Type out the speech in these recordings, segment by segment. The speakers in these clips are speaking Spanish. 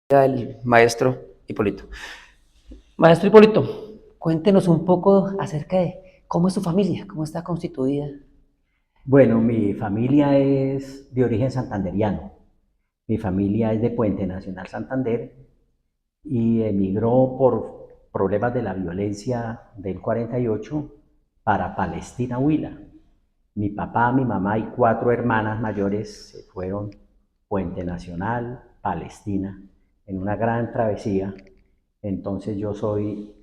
El maestro Hipólito. Maestro Hipólito, cuéntenos un poco acerca de cómo es su familia, cómo está constituida. Bueno, mi familia es de origen santanderiano. Mi familia es de Puente Nacional Santander y emigró por problemas de la violencia del 48 para Palestina, Huila. Mi papá, mi mamá y cuatro hermanas mayores se fueron Puente Nacional, Palestina, en una gran travesía. Entonces yo soy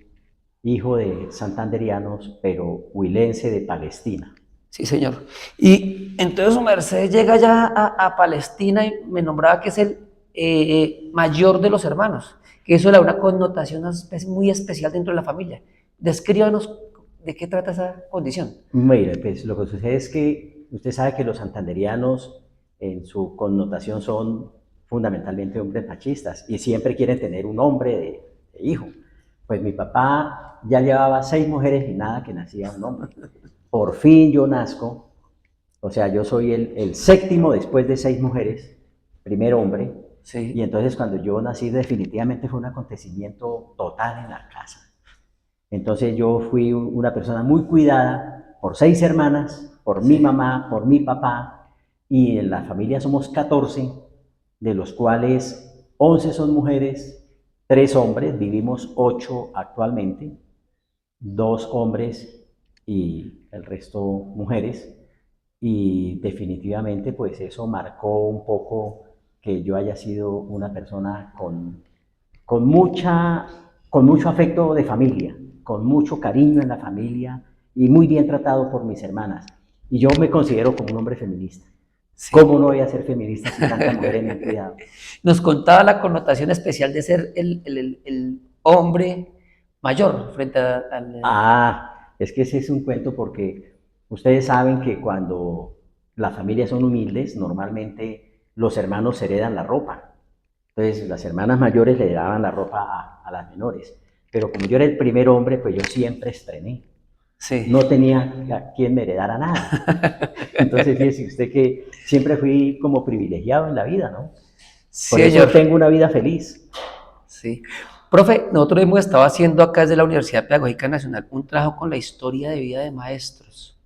hijo de santanderianos, pero huilense de Palestina. Sí, señor. Y entonces su merced llega ya a Palestina y me nombraba que es el mayor de los hermanos, que eso le da una connotación muy especial dentro de la familia. Descríbanos de qué trata esa condición. Mire, pues lo que sucede es que usted sabe que los santanderianos en su connotación son fundamentalmente hombres machistas y siempre quieren tener un hombre de hijo. Pues mi papá ya llevaba 6 mujeres y nada que nacía un hombre. Por fin yo nazco, o sea, yo soy el séptimo después de 6 mujeres, primer hombre, y Sí. entonces cuando yo nací definitivamente fue un acontecimiento total en la casa. Entonces yo fui una persona muy cuidada por 6 hermanas, por mi Sí. mamá, por mi papá, y en la familia somos 14, de los cuales 11 son mujeres, 3 hombres, vivimos 8 actualmente, 2 hombres y el resto mujeres, y definitivamente pues eso marcó un poco que yo haya sido una persona con, mucha, con mucho afecto de familia, con mucho cariño en la familia y muy bien tratado por mis hermanas. Y yo me considero como un hombre feminista. ¿Cómo Sí. no voy a ser feminista si tantas mujeres me han cuidado? Nos contaba la connotación especial de ser el hombre mayor frente al... Es que ese es un cuento porque ustedes saben que cuando las familias son humildes, normalmente los hermanos heredan la ropa. Entonces las hermanas mayores le daban la ropa a las menores. Pero como yo era el primer hombre, pues yo siempre estrené. Sí. No tenía a quien me heredara nada. Entonces fíjese usted que siempre fui como privilegiado en la vida, ¿no? Sí, Por eso señor. tengo una vida feliz. Sí. Profe, nosotros hemos estado haciendo acá desde la Universidad Pedagógica Nacional un trabajo con la historia de vida de maestros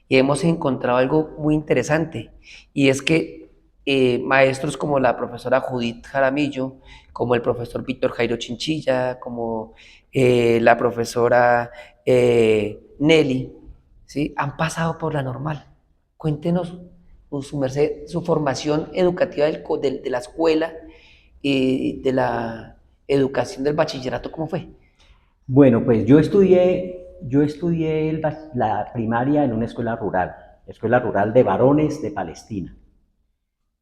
y hemos encontrado algo muy interesante y es que maestros como la profesora Judith Jaramillo, como el profesor Víctor Jairo Chinchilla, como la profesora Nelly, ¿sí? Han pasado por la normal. Cuéntenos, su merced, su formación educativa de la escuela y de la educación del bachillerato, ¿cómo fue? Bueno, pues yo estudié la primaria en una escuela rural de varones de Palestina.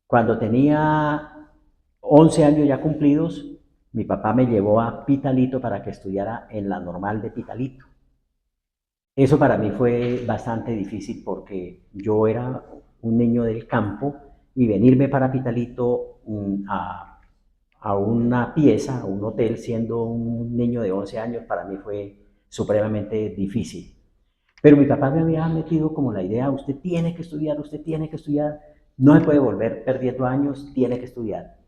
Cuando tenía 11 años ya cumplidos, mi papá me llevó a Pitalito para que estudiara en la normal de Pitalito. Eso para mí fue bastante difícil porque yo era un niño del campo y venirme para Pitalito a una pieza, a un hotel, siendo un niño de 11 años, para mí fue supremamente difícil. Pero mi papá me había metido como la idea, usted tiene que estudiar, no se puede volver perdiendo años, tiene que estudiar.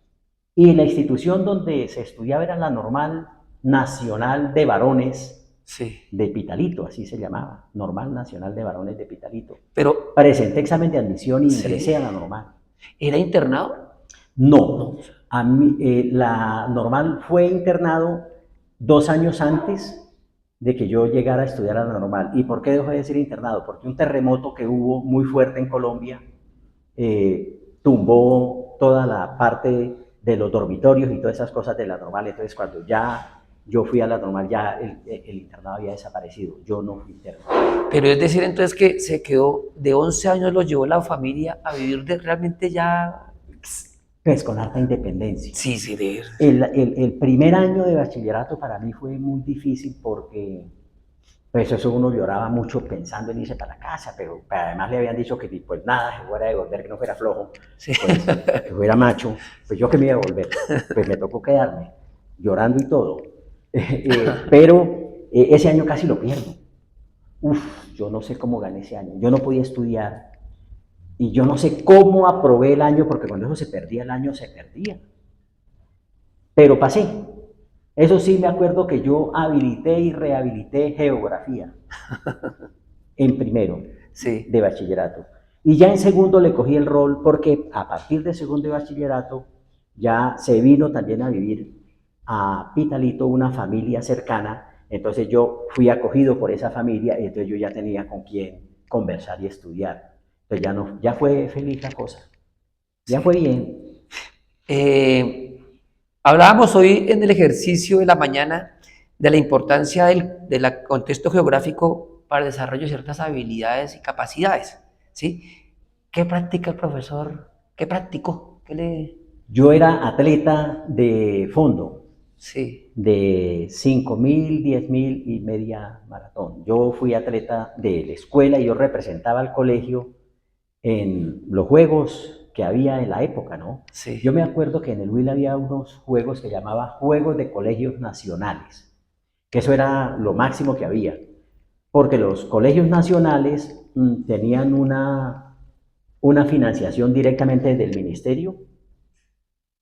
Y la institución donde se estudiaba era la Normal Nacional de Varones Sí. de Pitalito, así se llamaba, Normal Nacional de Varones de Pitalito. Pero, Presenté examen de admisión y ingresé sí. a la normal. ¿Era internado? No, No. la normal fue internado 2 años antes de que yo llegara a estudiar a la normal. ¿Y por qué dejó de ser internado? Porque un terremoto que hubo muy fuerte en Colombia tumbó toda la parte de los dormitorios y todas esas cosas de la normal. Entonces, cuando ya yo fui a la normal, ya el internado había desaparecido. Yo no fui internado. Pero es decir, entonces que se quedó de 11 años, lo llevó la familia a vivir realmente ya. Pues con harta independencia. Sí, sí, de. El primer año de bachillerato para mí fue muy difícil porque pues eso uno lloraba mucho pensando en irse para la casa, pero además le habían dicho que pues nada, se fuera a devolver, que no fuera flojo, Sí. pues que fuera macho, pues yo que me iba a devolver, pues me tocó quedarme, llorando y todo. Pero ese año casi lo pierdo. Uf, yo no sé cómo gané ese año, yo no podía estudiar y yo no sé cómo aprobé el año, porque cuando eso se perdía el año, se perdía. pero pasé. Eso sí me acuerdo que yo habilité y rehabilité geografía en primero Sí, de bachillerato. Y ya en segundo le cogí el rol porque a partir de segundo de bachillerato ya se vino también a vivir a Pitalito una familia cercana, entonces yo fui acogido por esa familia y entonces yo ya tenía con quién conversar y estudiar. Entonces ya no, ya fue feliz la cosa, ya fue sí. bien. Hablábamos hoy en el ejercicio de la mañana de la importancia del contexto geográfico para el desarrollo de ciertas habilidades y capacidades, ¿sí? ¿Qué practica el profesor? ¿Qué practicó? ¿Qué le...? Yo era atleta de fondo, Sí, de 5.000, 10.000 y media maratón. Yo fui atleta de la escuela y yo representaba al colegio en los juegos que había en la época, ¿no? Yo sí, me acuerdo que en el Huila había unos juegos que llamaba Juegos de Colegios Nacionales, que eso era lo máximo que había, porque los colegios nacionales tenían una financiación directamente del ministerio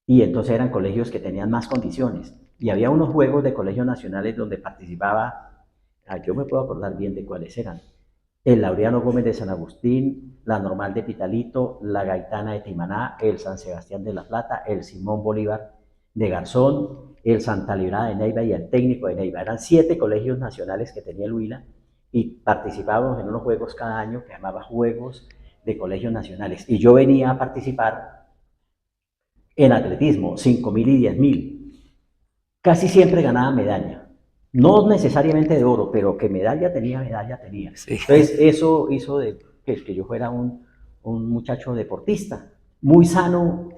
y entonces eran colegios que tenían más condiciones. Y había unos juegos de colegios nacionales donde participaba, yo me puedo acordar bien de cuáles eran, el Laureano Gómez de San Agustín, la Normal de Pitalito, la Gaitana de Timaná, el San Sebastián de la Plata, el Simón Bolívar de Garzón, el Santa Librada de Neiva y el Técnico de Neiva. Eran 7 colegios nacionales que tenía el Huila y participábamos en unos juegos cada año que llamaba Juegos de Colegios Nacionales. Y yo venía a participar en atletismo, 5.000 y 10.000. Casi siempre ganaba medalla. No necesariamente de oro, pero que medalla tenía, medalla tenía. sí. Entonces eso hizo de que yo fuera un muchacho deportista, muy sano,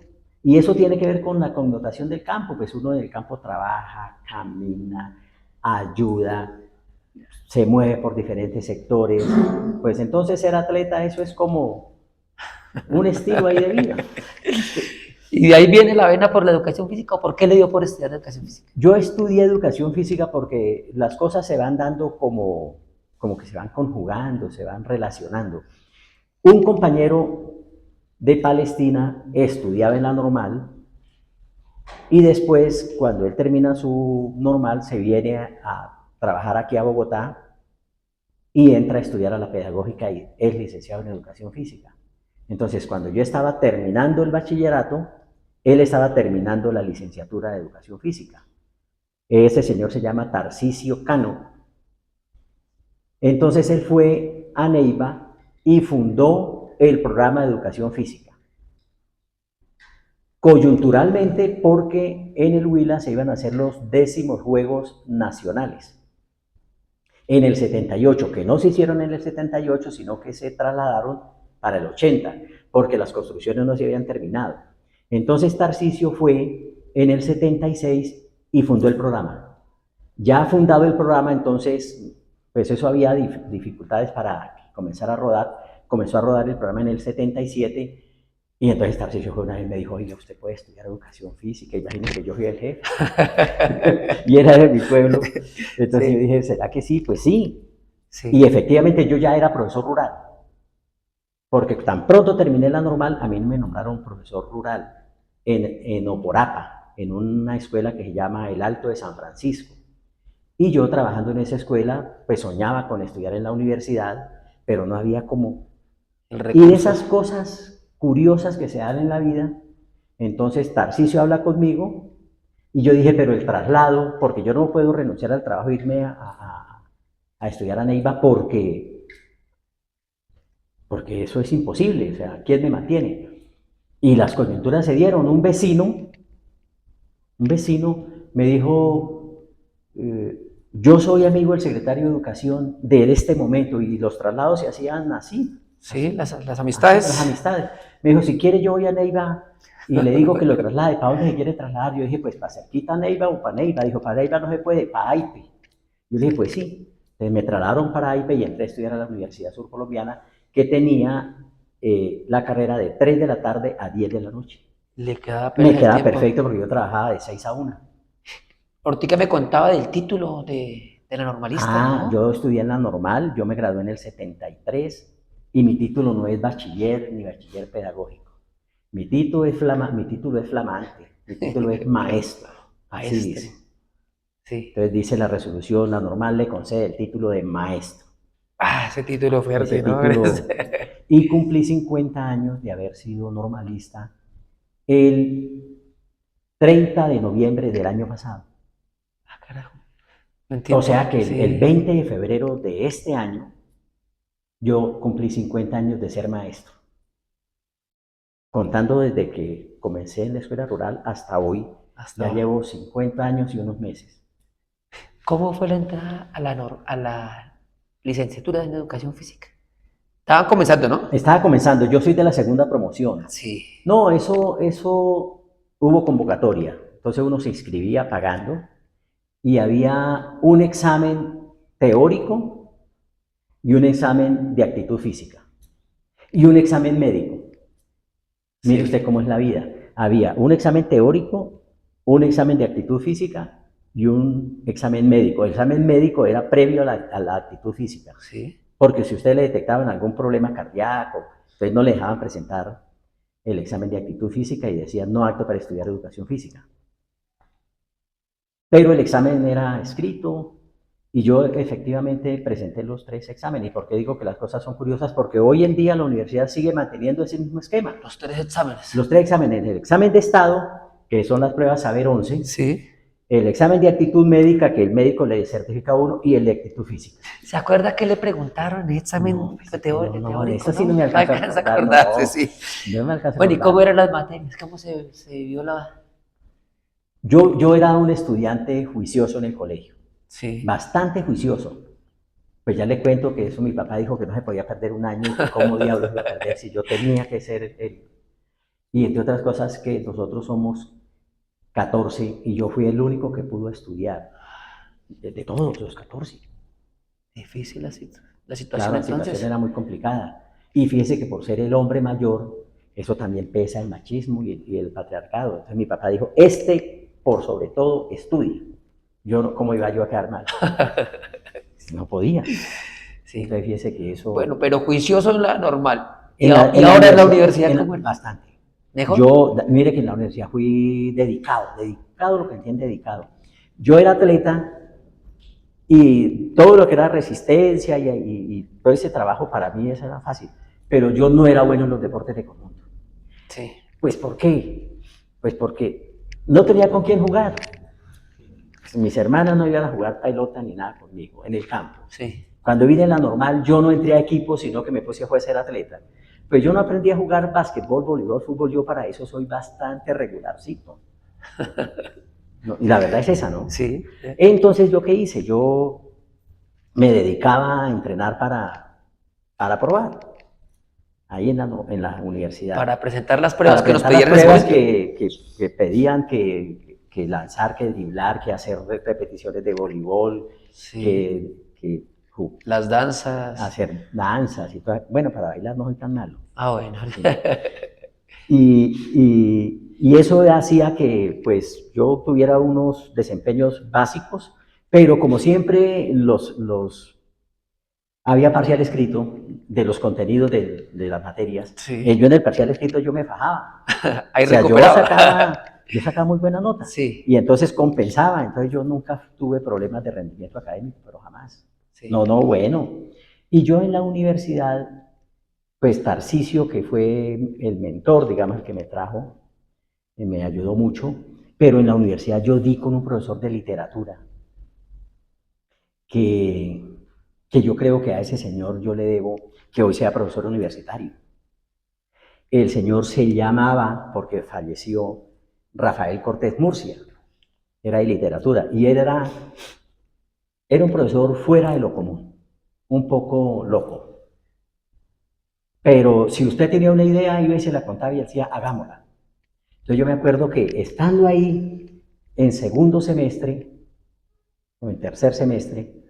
y eso tiene que ver con la connotación del campo, pues uno del campo trabaja, camina, ayuda, se mueve por diferentes sectores, pues entonces ser atleta eso es como un estilo ahí de vida. ¿Y de ahí viene la vena por la educación física o por qué le dio por estudiar educación física? Yo estudié educación física porque las cosas se van dando como que se van conjugando, se van relacionando. Un compañero de Palestina estudiaba en la normal y después, cuando él termina su normal, se viene a trabajar aquí a Bogotá y entra a estudiar a la pedagógica y es licenciado en educación física. Entonces, cuando yo estaba terminando el bachillerato, él estaba terminando la licenciatura de educación física. Ese señor se llama Tarcisio Cano. Entonces él fue a Neiva y fundó el programa de educación física. Coyunturalmente porque en el Huila se iban a hacer los 10º Juegos Nacionales. En el 78, que no se hicieron en el 78, sino que se trasladaron para el 80, porque las construcciones no se habían terminado. Entonces Tarcisio fue en el 76 y fundó el programa. Ya fundado el programa, entonces, pues eso había dificultades para comenzar a rodar. Comenzó a rodar el programa en el 77 y entonces Tarcisio una vez me dijo, oiga, usted puede estudiar educación física. Imagínese que yo fui el jefe y era de mi pueblo. Entonces yo Sí, dije, ¿será que sí? Pues sí. Y sí. efectivamente yo ya era profesor rural, porque tan pronto terminé la normal, a mí me nombraron profesor rural en Oporapa, en una escuela que se llama El Alto de San Francisco. Y yo trabajando en esa escuela, pues soñaba con estudiar en la universidad, pero no había como... El Y de recurso. esas cosas curiosas que se dan en la vida, entonces Tarcisio habla conmigo y yo dije, pero el traslado, porque yo no puedo renunciar al trabajo e irme a estudiar a Neiva porque eso es imposible, o sea, ¿quién me mantiene? Y las coyunturas se dieron, un vecino me dijo, yo soy amigo del secretario de Educación de este momento y los traslados se hacían así, Sí, así, las así, las amistades. amistades. Me dijo, si quiere yo voy a Neiva y le digo que lo traslade, ¿para dónde se quiere trasladar? Yo dije, pues para cerquita Neiva o para Neiva. Dijo, para Neiva no se puede, para Aipe. Yo le dije, pues sí. Entonces me trasladaron para Aipe y entré a estudiar a la Universidad Surcolombiana que tenía la carrera de 3 de la tarde a 10 de la noche. Le quedaba Me apenas el quedaba tiempo. perfecto porque yo trabajaba de 6 a 1. Ahorita me contaba del título de la normalista, Yo ¿no? estudié en la normal, yo me gradué en el 73 y mi título no es bachiller ni bachiller pedagógico. Mi título es flamante, mi título es maestro. Así Maestro. dice. Sí. Entonces dice la resolución, la normal le concede el título de maestro. Ah, ese título Ese fuerte, ¿no? título. Y cumplí 50 años de haber sido normalista el 30 de noviembre del año pasado. Ah, carajo. No O entiendo. sea que el Sí. 20 de febrero de este año yo cumplí 50 años de ser maestro. Contando desde que comencé en la escuela rural hasta hoy, Hasta ya ahora. llevo 50 años y unos meses. ¿Cómo fue la entrada a la licenciatura en educación física? Estaban comenzando, ¿no? Estaba comenzando, yo soy de la segunda promoción. Sí. No, eso hubo convocatoria. Entonces uno se inscribía pagando y había un examen teórico y un examen de actitud física y un examen médico. Mire usted Sí. cómo es la vida. Había un examen teórico, un examen de actitud física y un examen médico. El examen médico era previo a la actitud física, Sí. porque si usted le detectaban algún problema cardíaco, entonces no le dejaban presentar el examen de actitud física y decían no apto para estudiar educación física. Pero el examen era escrito y yo efectivamente presenté los 3 exámenes. ¿Y por qué digo que las cosas son curiosas? Porque hoy en día la universidad sigue manteniendo ese mismo esquema. Los 3 exámenes. Los 3 exámenes, el examen de estado, que son las pruebas Saber 11, Sí. el examen de actitud médica, que el médico le certifica a uno, y el de actitud física. ¿Se acuerda que le preguntaron en el examen No, no, de teórico, eso sí no no? me No alcanzo a alcanza a acordar, acordarse, no, sí. no me alcanzo a Bueno, ¿y cómo acordar. eran las materias? ¿Cómo se vivió la...? Yo era un estudiante juicioso en el colegio, Sí. bastante juicioso. Pues ya le cuento que eso mi papá dijo que no se podía perder un año y que cómo diablos iba a perder si yo tenía que ser el... Y entre otras cosas que nosotros somos 14 y yo fui el único que pudo estudiar, de todos los 14. Difícil la Claro, situación la situación entonces. era muy complicada. Y fíjese que por ser el hombre mayor, eso también pesa el machismo y el patriarcado. Entonces mi papá dijo, por sobre todo, estudia. Yo, ¿cómo iba yo a quedar mal? No podía. Sí. Entonces fíjese que eso... Bueno, pero juicioso en la normal. Y, En la, y en la ahora en la universidad, universidad, ¿cómo era? bastante. ¿Mejor? Yo, mire que en la universidad fui dedicado lo que entiende dedicado. Yo era atleta y todo lo que era resistencia y todo ese trabajo para mí eso era fácil, pero yo no era bueno en los deportes de conjunto. Sí. Pues ¿por qué? Pues porque no tenía con quién jugar. Mis hermanas no iban a jugar pelota ni nada conmigo en el campo. Sí. Cuando vine en la normal, yo no entré a equipo, sino que me puse a ser atleta. Pues yo no aprendí a jugar básquetbol, voleibol, fútbol, yo para eso soy bastante regularcito. No, y la verdad es esa, ¿no? Sí. Entonces, ¿yo qué hice? Yo me dedicaba a entrenar para probar, ahí en la universidad. Para presentar las pruebas Para que nos presentar las pedían en ese pruebas momento. que pedían que lanzar, que driblar, que hacer repeticiones de voleibol, Sí. que Las danzas. hacer danzas y todo. Bueno, para bailar no soy tan malo. Ah, bueno. Sí. Y eso hacía que pues yo tuviera unos desempeños básicos, pero como siempre había parcial escrito de los contenidos de las materias, Sí. yo en el parcial escrito yo me fajaba. Ahí O sea, recuperaba. yo sacaba muy buena nota. Sí. Y entonces compensaba. Entonces yo nunca tuve problemas de rendimiento académico, pero jamás. Sí. No, bueno. Y yo en la universidad, pues Tarcisio, que fue el mentor, digamos, el que me trajo, me ayudó mucho, pero en la universidad yo di con un profesor de literatura que, que yo creo que a ese señor yo le debo que hoy sea profesor universitario. El señor se llamaba, porque falleció, Rafael Cortés Murcia, era de literatura, y él era un profesor fuera de lo común, un poco loco. Pero si usted tenía una idea, iba y se la contaba y decía, hagámosla. Entonces yo me acuerdo que estando ahí en segundo semestre, o en tercer semestre,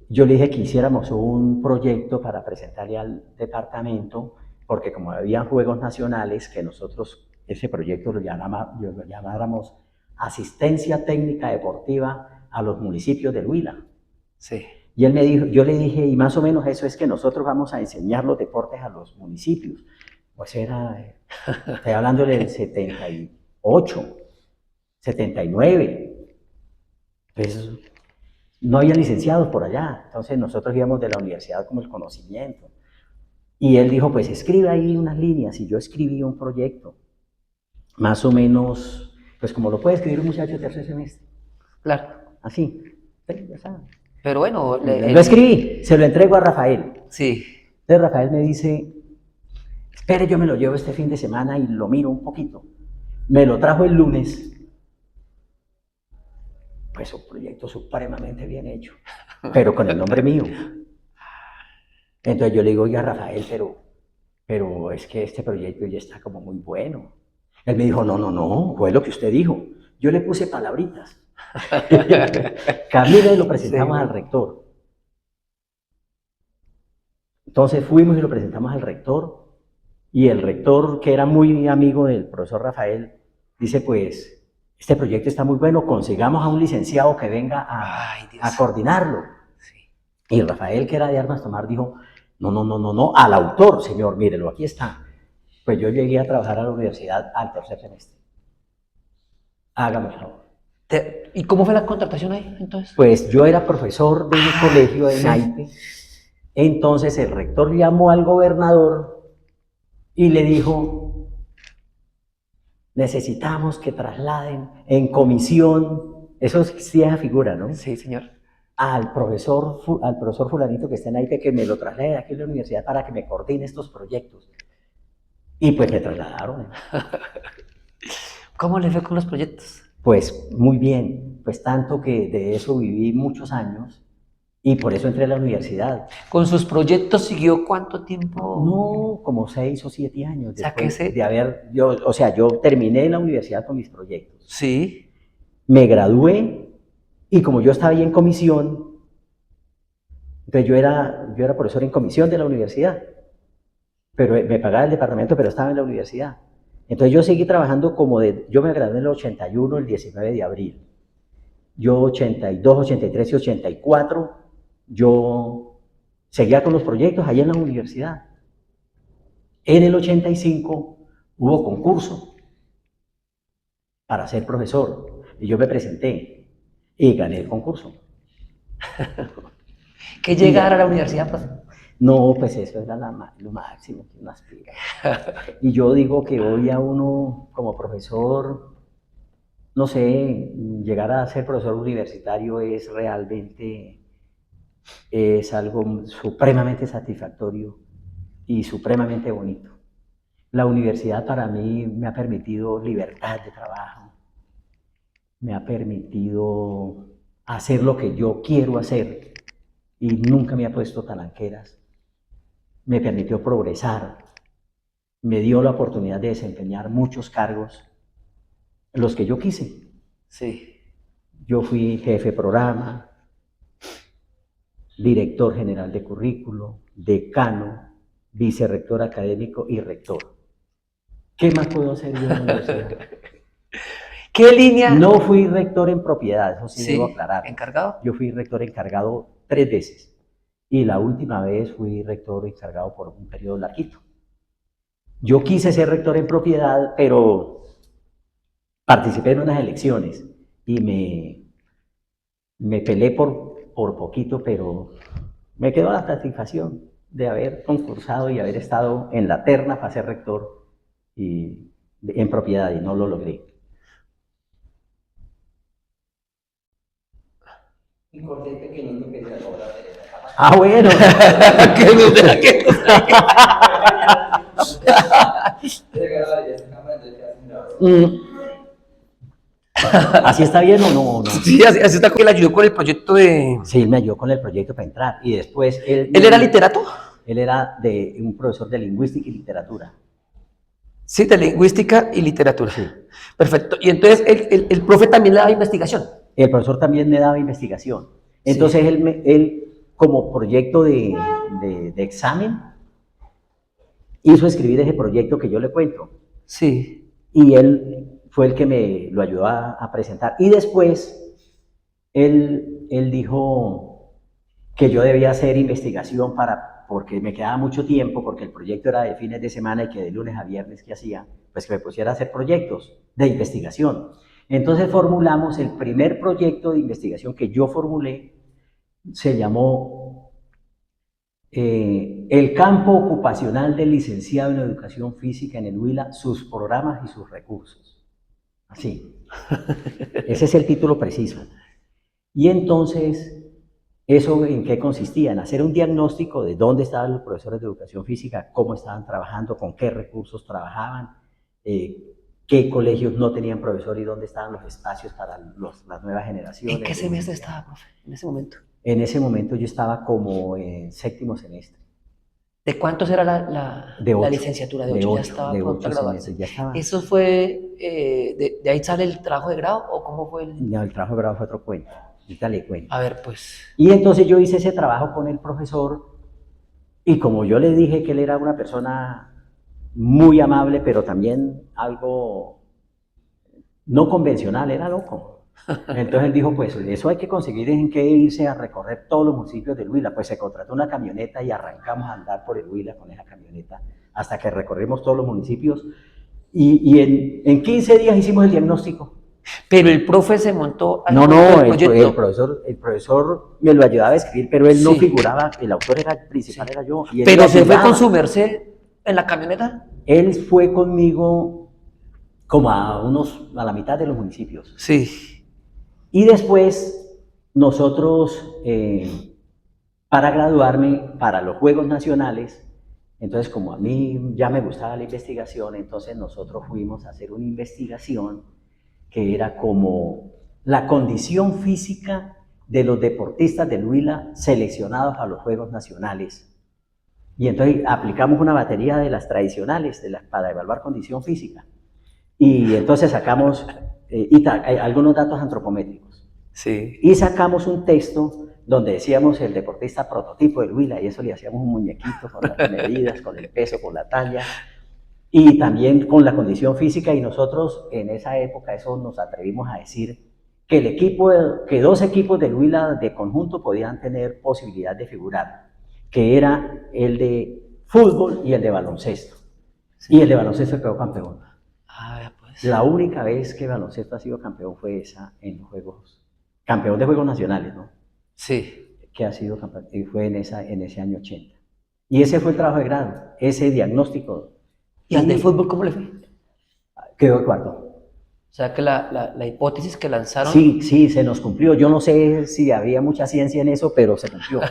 yo le dije que hiciéramos un proyecto para presentarle al departamento, porque como había juegos nacionales, que nosotros ese proyecto lo llamáramos asistencia técnica deportiva a los municipios del Huila. Sí. Y él me dijo, yo le dije, y más o menos eso es que nosotros vamos a enseñar los deportes a los municipios. Pues estoy hablándole del 78, 79. Pues no había licenciados por allá, entonces nosotros íbamos de la universidad como el conocimiento. Y él dijo, pues escribe ahí unas líneas, y yo escribí un proyecto, más o menos, pues como lo puede escribir un muchacho de tercer semestre, Claro. así, ya sabe. Pero bueno, Lo escribí, se lo entrego a Rafael. sí. Entonces Rafael me dice, espere, yo me lo llevo este fin de semana y lo miro un poquito. Me lo trajo el lunes. Pues un proyecto supremamente bien hecho, pero con el nombre mío. Entonces yo le digo, oiga Rafael, pero es que este proyecto ya está como muy bueno. Él me dijo, no, no, no, fue lo que usted dijo. Yo le puse palabritas. Camila y lo presentamos Sí. al rector. Entonces fuimos y lo presentamos al rector, y el rector, que era muy amigo del profesor Rafael, dice, pues, este proyecto está muy bueno, consigamos a un licenciado que venga Ay, Dios. a coordinarlo. Sí. Y Rafael, que era de Armas Tomar, dijo, no, no, no, no, no, al autor, señor, mírelo, aquí está. Pues yo llegué a trabajar a la universidad al tercer semestre. Hágame el favor. ¿Y cómo fue la contratación ahí, entonces? Pues yo era profesor de un colegio de sí. naipe, entonces el rector llamó al gobernador y le dijo, necesitamos que trasladen en comisión, eso sí es figura, ¿no? Sí, señor. Al profesor fulanito que está en naipe, que me lo traslade aquí a la universidad para que me coordine estos proyectos. Y pues me trasladaron. ¿Cómo le fue con los proyectos? Pues muy bien, pues tanto que de eso viví muchos años y por eso entré a la universidad. ¿Con sus proyectos siguió cuánto tiempo? No, como 6 o 7 años O sea, después de haber, yo terminé la universidad con mis proyectos. Sí. Me gradué y como yo estaba ahí en comisión, entonces yo era profesor en comisión de la universidad, pero me pagaba el departamento, pero estaba en la universidad. Entonces yo seguí trabajando yo me gradué en el 81, el 19 de abril. Yo 82, 83 y 84, yo seguía con los proyectos allá en la universidad. En el 85 hubo concurso para ser profesor y yo me presenté y gané el concurso. ¿Qué llegar a la universidad, profe? No, pues eso era lo máximo que uno aspira. Y yo digo que hoy a uno como profesor, no sé, llegar a ser profesor universitario es realmente, es algo supremamente satisfactorio y supremamente bonito. La universidad para mí me ha permitido libertad de trabajo, me ha permitido hacer lo que yo quiero hacer y nunca me ha puesto talanqueras. Me permitió progresar, me dio la oportunidad de desempeñar muchos cargos, los que yo quise. Sí. Yo fui jefe de programa, director general de currículo, decano, vicerrector académico y rector. ¿Qué más puedo hacer yo en la universidad? ¿Qué línea? No fui rector en propiedad, eso sí, debo Sí. aclarar. ¿Encargado? Yo fui rector encargado 3 veces y la última vez fui rector encargado por un periodo larguito. Yo quise ser rector en propiedad, pero participé en unas elecciones y me peleé por poquito, pero me quedó la satisfacción de haber concursado y haber estado en la terna para ser rector en propiedad y no lo logré. Un corte pequeñito que se la cobra Teresa. Ah, bueno. ¿Así está bien o no? Sí, así está que le ayudó con el proyecto de... Sí, él me ayudó con el proyecto para entrar y después ¿Él era literato? Él era un profesor de lingüística y literatura. Sí, de lingüística y literatura. Sí. Perfecto. Y entonces el profe también le daba investigación. El profesor también me daba investigación. Entonces Sí. él como proyecto de examen, hizo escribir ese proyecto que yo le cuento. Sí. Y él fue el que me lo ayudó a presentar. Y después él dijo que yo debía hacer investigación porque me quedaba mucho tiempo, porque el proyecto era de fines de semana y que de lunes a viernes que hacía, pues que me pusiera a hacer proyectos de investigación. Entonces formulamos el primer proyecto de investigación que yo formulé, se llamó El campo ocupacional del licenciado en educación física en el Huila, sus programas y sus recursos. Así. Ese es el título preciso. Y entonces, ¿eso en qué consistía? En hacer un diagnóstico de dónde estaban los profesores de educación física, cómo estaban trabajando, con qué recursos trabajaban, qué colegios no tenían profesor y dónde estaban los espacios para las nuevas generaciones. ¿En qué semestre estaba, profe, en ese momento? En ese momento yo estaba como en séptimo semestre. ¿De cuántos era la De 8. licenciatura? De 8, ya estaba de pronto a 8 graduarse. semestres, ya estaba. ¿Eso fue, de ahí sale el trabajo de grado o cómo fue el...? No, el trabajo de grado fue otro cuento. Ahorita le cuento. A ver, pues. Y entonces yo hice ese trabajo con el profesor y como yo le dije que él era una persona muy amable, pero también algo no convencional, era loco. Entonces él dijo, pues eso hay que conseguir en que irse a recorrer todos los municipios del Huila. Pues se contrató una camioneta y arrancamos a andar por el Huila con esa camioneta hasta que recorrimos todos los municipios y en 15 días hicimos el diagnóstico. Pero el profe se montó al No, proyecto. el profesor me lo ayudaba a escribir, pero él no figuraba, el autor era el principal, era yo. Y él Pero me se fue ayudaba. con su merced en la camioneta. Él fue conmigo como a la mitad de los municipios. Sí. Y después nosotros, para graduarme, para los Juegos Nacionales, entonces como a mí ya me gustaba la investigación, entonces nosotros fuimos a hacer una investigación que era como la condición física de los deportistas del Huila seleccionados a los Juegos Nacionales. Y entonces aplicamos una batería de las tradicionales para evaluar condición física. Y entonces sacamos algunos datos antropométricos. Sí. Y sacamos un texto donde decíamos el deportista prototipo del Huila, y eso le hacíamos un muñequito con las medidas, con el peso, con la talla, y también con la condición física. Y nosotros en esa época eso nos atrevimos a decir que 2 equipos del Huila de conjunto podían tener posibilidad de figurar, que era el de fútbol y el de baloncesto. Sí. Y el de baloncesto quedó campeón. Pues. La única vez que baloncesto ha sido campeón fue esa en los Juegos, campeón de Juegos Nacionales, ¿no? Sí. Que ha sido campeón, y fue en ese año 80. Y ese fue el trabajo de grado, ese diagnóstico. ¿Y al de fútbol cómo le fue? Quedó cuarto. O sea que la hipótesis que lanzaron... Sí, se nos cumplió. Yo no sé si había mucha ciencia en eso, pero se cumplió.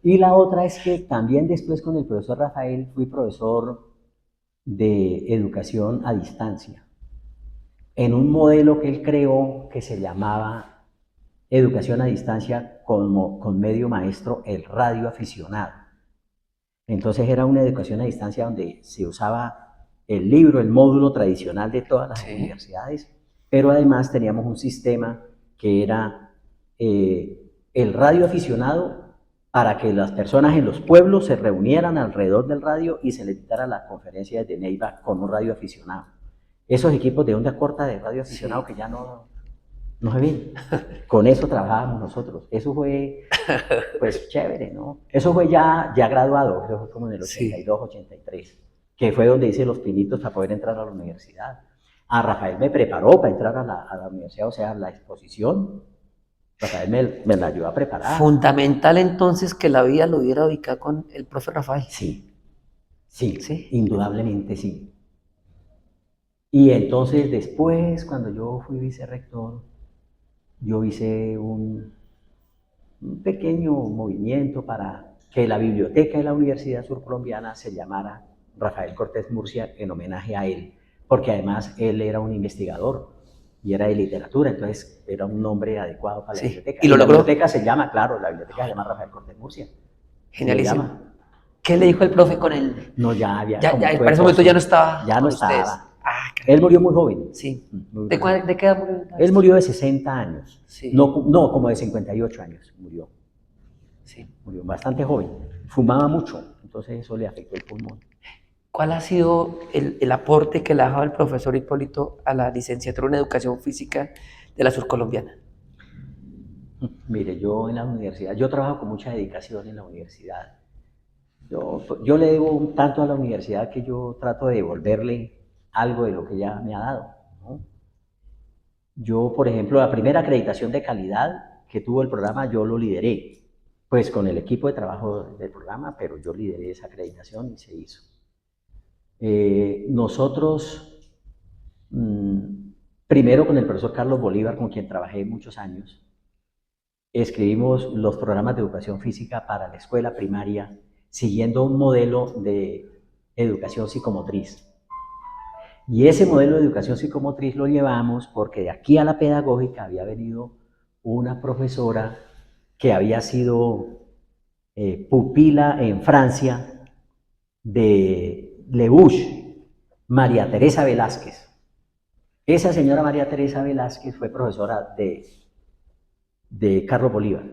Y la otra es que también después con el profesor Rafael fui profesor de educación a distancia, en un modelo que él creó que se llamaba educación a distancia con medio maestro, el radio aficionado. Entonces era una educación a distancia donde se usaba el libro, el módulo tradicional de todas las universidades, pero además teníamos un sistema que era el radio aficionado para que las personas en los pueblos se reunieran alrededor del radio y se les dictara la conferencia desde Neiva con un radio aficionado. Esos equipos de onda corta de radio aficionado que ya no se ven. Con eso trabajábamos nosotros. Eso fue, pues, chévere, ¿no? Eso fue ya graduado, eso fue como en el 82, 83, que fue donde hice los pinitos para poder entrar a la universidad. A Rafael me preparó para entrar a la universidad, o sea, la exposición. Rafael me la ayudó a preparar. Fundamental entonces que la vida lo hubiera ubicado con el profe Rafael. Sí, indudablemente sí. Y entonces después, cuando yo fui vicerrector, yo hice un pequeño movimiento para que la biblioteca de la Universidad Surcolombiana se llamara Rafael Cortés Murcia en homenaje a él, porque además él era un investigador y era de literatura, entonces era un nombre adecuado para la biblioteca. ¿Y lo logró? La biblioteca se llama, claro, la biblioteca se llama Rafael Cortés Murcia. Genialísimo. ¿Qué le dijo el profe con él? No, ya había... Ya para ese momento ya no estaba. Ya no estaba. Ah, él murió muy joven. Sí. ¿De qué edad murió? Él murió de 60 años. Sí. No, como de 58 años murió. Sí. Murió bastante joven. Fumaba mucho, entonces eso le afectó el pulmón. ¿Cuál ha sido el aporte que le ha dado el profesor Hipólito a la licenciatura en Educación Física de la Surcolombiana? Mire, yo en la universidad, yo trabajo con mucha dedicación en la universidad. Yo le debo tanto a la universidad que yo trato de devolverle algo de lo que ya me ha dado, ¿no? Yo, por ejemplo, la primera acreditación de calidad que tuvo el programa, yo lo lideré, pues con el equipo de trabajo del programa, pero yo lideré esa acreditación y se hizo. Nosotros, primero con el profesor Carlos Bolívar, con quien trabajé muchos años, escribimos los programas de educación física para la escuela primaria, siguiendo un modelo de educación psicomotriz. Y ese modelo de educación psicomotriz lo llevamos porque de aquí a la pedagógica había venido una profesora que había sido pupila en Francia de Leuch, María Teresa Velázquez. Esa señora María Teresa Velázquez fue profesora de Carlos Bolívar.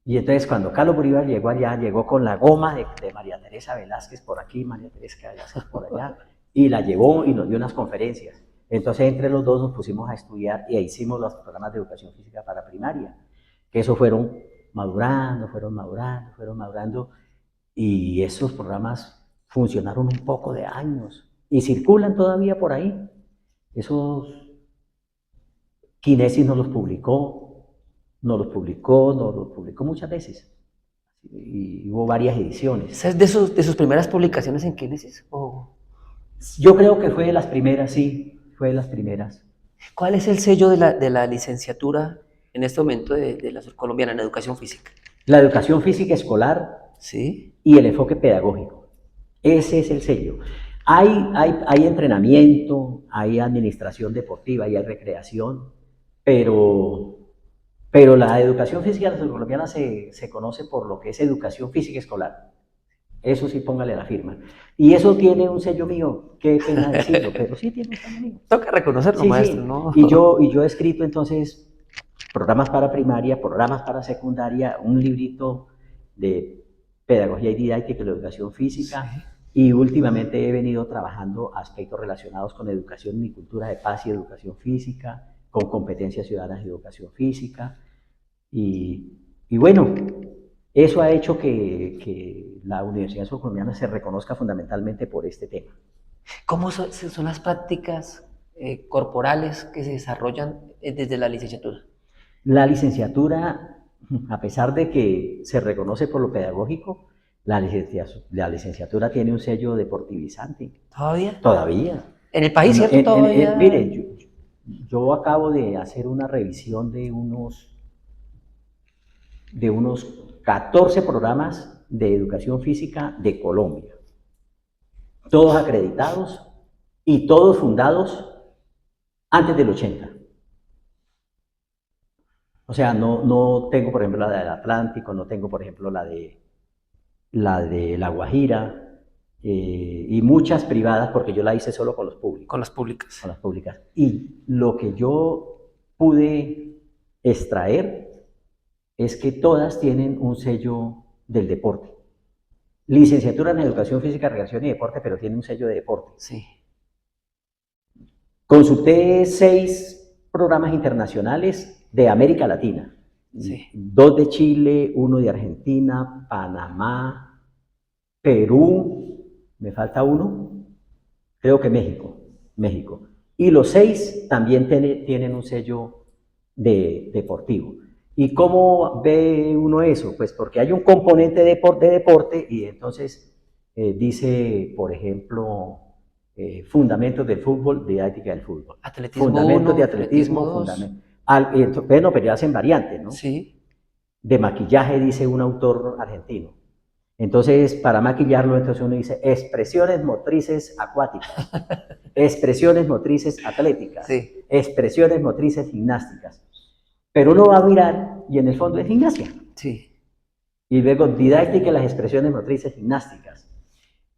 Y entonces cuando Carlos Bolívar llegó allá, llegó con la goma de María Teresa Velázquez por aquí, María Teresa Velázquez por allá, y la llevó y nos dio unas conferencias. Entonces entre los dos nos pusimos a estudiar y hicimos los programas de educación física para primaria, que eso fueron madurando, y esos programas funcionaron un poco de años y circulan todavía por ahí. Esos Kinesis nos los publicó muchas veces. Y hubo varias ediciones. ¿Esa es de sus primeras publicaciones en Kinesis? Yo creo que fue de las primeras, sí, fue de las primeras. ¿Cuál es el sello de la licenciatura en este momento de la colombiana en educación física? La educación física escolar, ¿sí?, y el enfoque pedagógico. Ese es el sello. Hay entrenamiento, hay administración deportiva y hay recreación, pero la educación física de la colombiana se conoce por lo que es educación física escolar. Eso sí, póngale la firma. Y eso tiene un sello mío, qué pena decirlo, pero sí tiene un sello mío. Toca reconocerlo, sí, maestro, sí. ¿no? Y yo he escrito entonces programas para primaria, programas para secundaria, un librito de pedagogía y didáctica de la educación física, sí. Y últimamente he venido trabajando aspectos relacionados con educación y cultura de paz y educación física, con competencias ciudadanas y educación física. Y bueno, eso ha hecho que la Universidad Colombiana se reconozca fundamentalmente por este tema. ¿Cómo son las prácticas corporales que se desarrollan desde la licenciatura? La licenciatura, a pesar de que se reconoce por lo pedagógico, la licenciatura tiene un sello deportivizante. ¿Todavía? Todavía. ¿En el país, cierto? ¿Todavía? Mire, yo acabo de hacer una revisión de unos 14 programas de educación física de Colombia, todos acreditados y todos fundados antes del 80. O sea, no tengo, por ejemplo, la del Atlántico, no tengo, por ejemplo, la de La Guajira, y muchas privadas, porque yo la hice solo con los públicos. Con las públicas. Con las públicas. Y lo que yo pude extraer es que todas tienen un sello del deporte. Licenciatura en Educación Física, Recreación y Deporte, pero tiene un sello de deporte. Sí. Consulté 6 programas internacionales de América Latina. Sí. 2 de Chile, 1 de Argentina, Panamá, Perú, me falta uno, creo que México. Y los 6 también tienen un sello deportivo. ¿Y cómo ve uno eso? Pues porque hay un componente de deporte y entonces dice, por ejemplo, fundamentos del fútbol, didáctica del fútbol. Atletismo fundamentos 1, de atletismo, fundamentos. Bueno, pero ya hacen variantes, ¿no? Sí. De maquillaje, dice un autor argentino. Entonces, para maquillarlo, entonces uno dice expresiones motrices acuáticas, expresiones motrices atléticas, sí. Expresiones motrices gimnásticas. Pero uno va a mirar y en el fondo es gimnasia. Sí. Y luego didáctica de las expresiones motrices gimnásticas.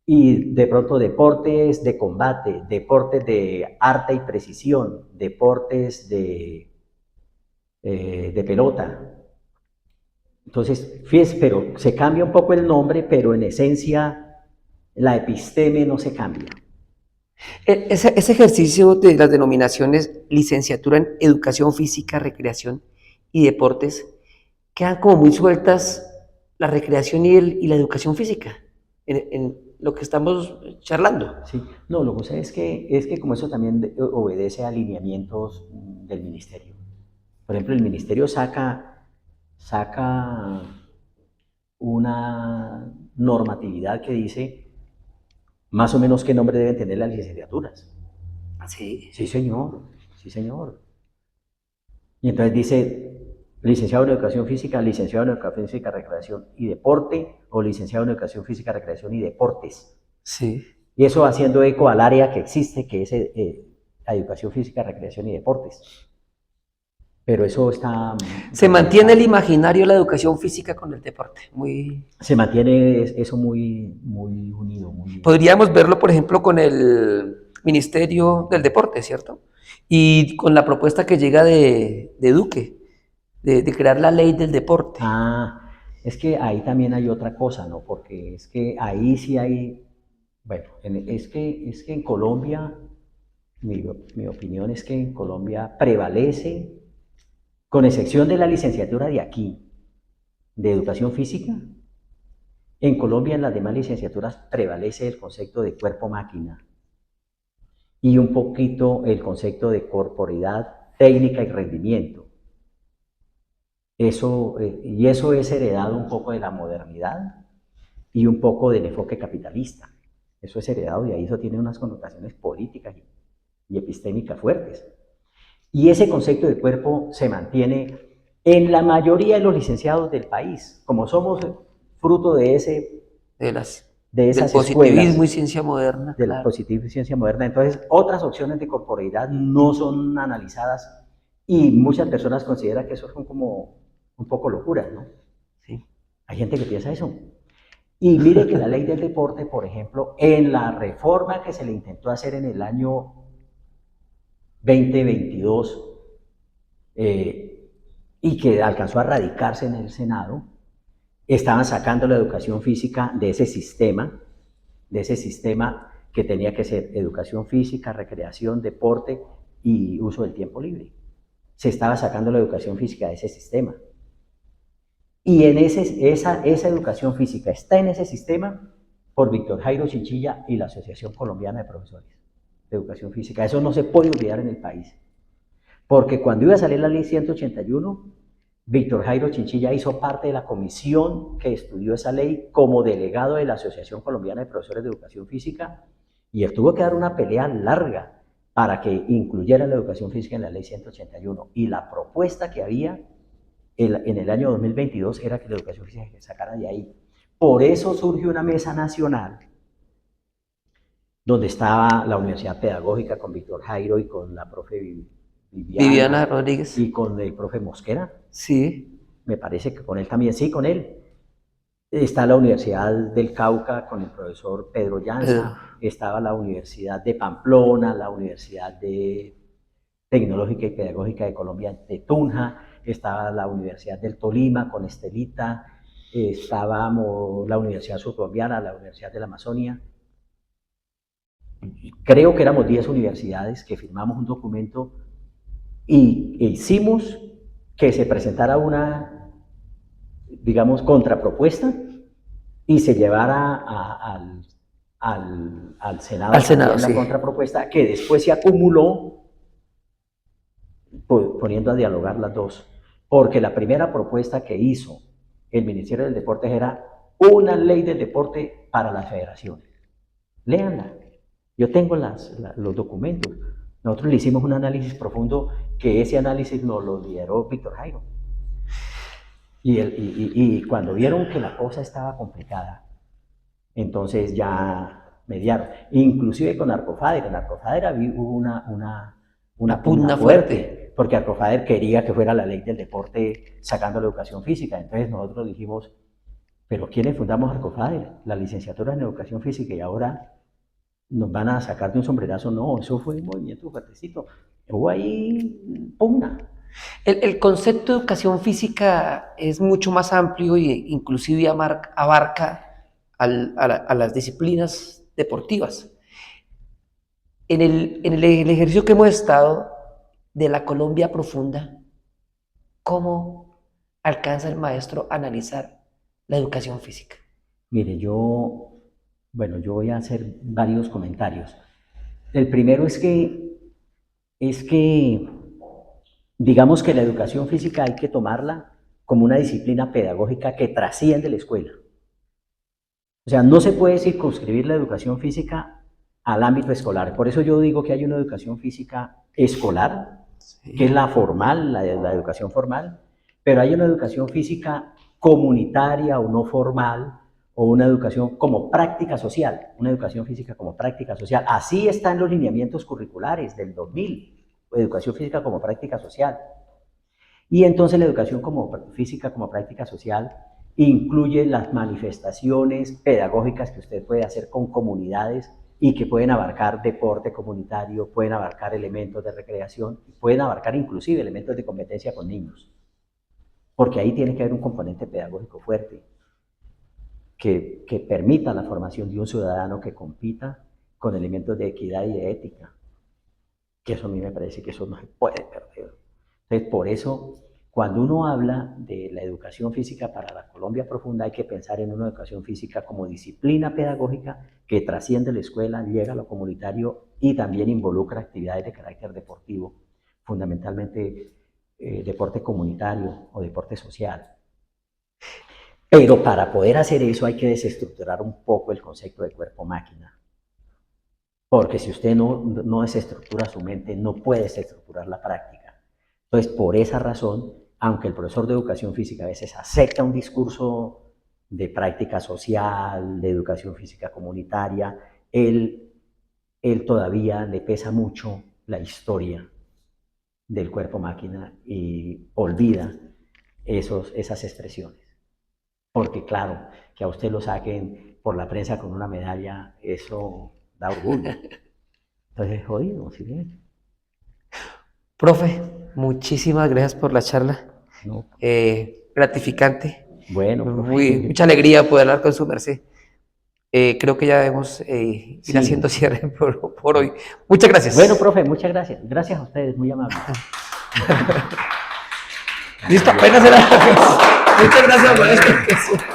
Y de pronto deportes de combate, deportes de arte y precisión, deportes de pelota. Entonces, fíjese, pero se cambia un poco el nombre, pero en esencia la episteme no se cambia. Ese ejercicio de las denominaciones licenciatura en Educación Física, Recreación y Deportes, quedan como muy sueltas la recreación y la educación física en lo que estamos charlando. Sí, no, lo que pasa es que como eso también obedece a alineamientos del ministerio. Por ejemplo, el ministerio saca una normatividad que dice más o menos qué nombre deben tener las licenciaturas. Sí. Sí, señor, sí, señor. Y entonces dice licenciado en Educación Física, licenciado en Educación Física, Recreación y Deporte, o licenciado en Educación Física, Recreación y Deportes. Sí. Y eso haciendo eco al área que existe, que es la Educación Física, Recreación y Deportes. Pero eso está Se mantiene el imaginario la educación física con el deporte. se mantiene eso muy, muy unido. Muy... Podríamos verlo, por ejemplo, con el Ministerio del Deporte, ¿cierto? Y con la propuesta que llega de Duque, de crear la ley del deporte. Ah, es que ahí también hay otra cosa, ¿no? Porque es que ahí sí hay, bueno, es que en Colombia, mi opinión es que en Colombia prevalece, con excepción de la licenciatura de aquí, de Educación Física, en Colombia en las demás licenciaturas prevalece el concepto de cuerpo-máquina y un poquito el concepto de corporidad, técnica y rendimiento. Y eso es heredado un poco de la modernidad y un poco del enfoque capitalista. Eso es heredado y ahí eso tiene unas connotaciones políticas y epistémicas fuertes. Y ese concepto de cuerpo se mantiene en la mayoría de los licenciados del país, como somos fruto de de del esas positivismo y escuelas ciencia moderna, de la claro. positivismo y ciencia moderna. Entonces, otras opciones de corporeidad no son analizadas y muchas personas consideran que eso son como un poco locuras, ¿no? Sí. Hay gente que piensa eso. Y mire que la ley del deporte, por ejemplo, en la reforma que se le intentó hacer en el año 2022 y que alcanzó a radicarse en el Senado, estaban sacando la educación física de ese sistema que tenía que ser educación física, recreación, deporte y uso del tiempo libre. Se estaba sacando la educación física de ese sistema. Y esa educación física está en ese sistema por Víctor Jairo Chinchilla y la Asociación Colombiana de Profesores de Educación Física. Eso no se puede olvidar en el país. Porque cuando iba a salir la ley 181, Víctor Jairo Chinchilla hizo parte de la comisión que estudió esa ley como delegado de la Asociación Colombiana de Profesores de Educación Física y él tuvo que dar una pelea larga para que incluyera la educación física en la ley 181. Y la propuesta que había en el año 2022 era que la educación física se sacara de ahí. Por eso surge una mesa nacional donde estaba la Universidad Pedagógica con Víctor Jairo y con la profe Viviana Viviana Rodríguez. y con el profe Mosquera. Sí. Me parece que con él también, sí, con él. Está la Universidad del Cauca con el profesor Pedro Llanza, estaba la Universidad de Pamplona, la Universidad Tecnológica y Pedagógica de Colombia de Tunja, estaba la Universidad del Tolima con Estelita, estábamos la Universidad Surcolombiana, la Universidad de la Amazonia. Creo que éramos 10 universidades que firmamos un documento y hicimos que se presentara una, digamos, contrapropuesta y se llevara al Senado, Al Senado, también la sí. contrapropuesta, que después se acumuló poniendo a dialogar las dos. Porque la primera propuesta que hizo el Ministerio del Deporte era una ley del deporte para las federaciones. Léanla. Yo tengo los documentos. Nosotros le hicimos un análisis profundo, que ese análisis nos lo lideró Víctor Jairo. Y cuando vieron que la cosa estaba complicada, entonces ya mediaron. Inclusive con Arcofader. En Arcofader hubo una pugna fuerte, porque Arcofader quería que fuera la ley del deporte sacando la educación física. Entonces nosotros dijimos, pero ¿quiénes fundamos Arcofader? La licenciatura en educación física, y ahora nos van a sacar de un sombrerazo. No, eso fue un movimiento fuertecito. Hubo ahí pugna. El concepto de educación física es mucho más amplio e inclusive abarca a las disciplinas deportivas. En el ejercicio que hemos estado de la Colombia profunda, ¿cómo alcanza el maestro a analizar la educación física? Mire, yo Bueno, yo voy a hacer varios comentarios. El primero es que digamos que la educación física hay que tomarla como una disciplina pedagógica que trasciende la escuela. O sea, no se puede circunscribir la educación física al ámbito escolar. Por eso yo digo que hay una educación física escolar, que es la formal, la educación formal, pero hay una educación física comunitaria o no formal, o una educación como práctica social, una educación física como práctica social. Así está en los lineamientos curriculares del 2000, educación física como práctica social. Y entonces la educación física como práctica social incluye las manifestaciones pedagógicas que usted puede hacer con comunidades y que pueden abarcar deporte comunitario, pueden abarcar elementos de recreación, pueden abarcar inclusive elementos de competencia con niños. Porque ahí tiene que haber un componente pedagógico fuerte que permita la formación de un ciudadano que compita con elementos de equidad y de ética. Que eso a mí me parece que eso no se puede perder. Entonces, por eso, cuando uno habla de la educación física para la Colombia profunda, hay que pensar en una educación física como disciplina pedagógica que trasciende la escuela, llega a lo comunitario y también involucra actividades de carácter deportivo, fundamentalmente deporte comunitario o deporte social. Pero para poder hacer eso hay que desestructurar un poco el concepto de cuerpo-máquina. Porque si usted no desestructura su mente, no puede desestructurar la práctica. Entonces, por esa razón, aunque el profesor de educación física a veces acepta un discurso de práctica social, de educación física comunitaria, él todavía le pesa mucho la historia del cuerpo-máquina y olvida esas expresiones. Porque claro, que a usted lo saquen por la prensa con una medalla, eso da orgullo. Entonces es jodido, ¿sí ven? Profe, muchísimas gracias por la charla. No. Bueno, Gratificante. profe. Mucha alegría poder hablar con su merced. Creo que ya debemos ir Sí. haciendo cierre por hoy. Muchas gracias. Bueno, profe, muchas gracias. Gracias a ustedes, muy amables. Listo, apenas era. Muchas gracias, maestro.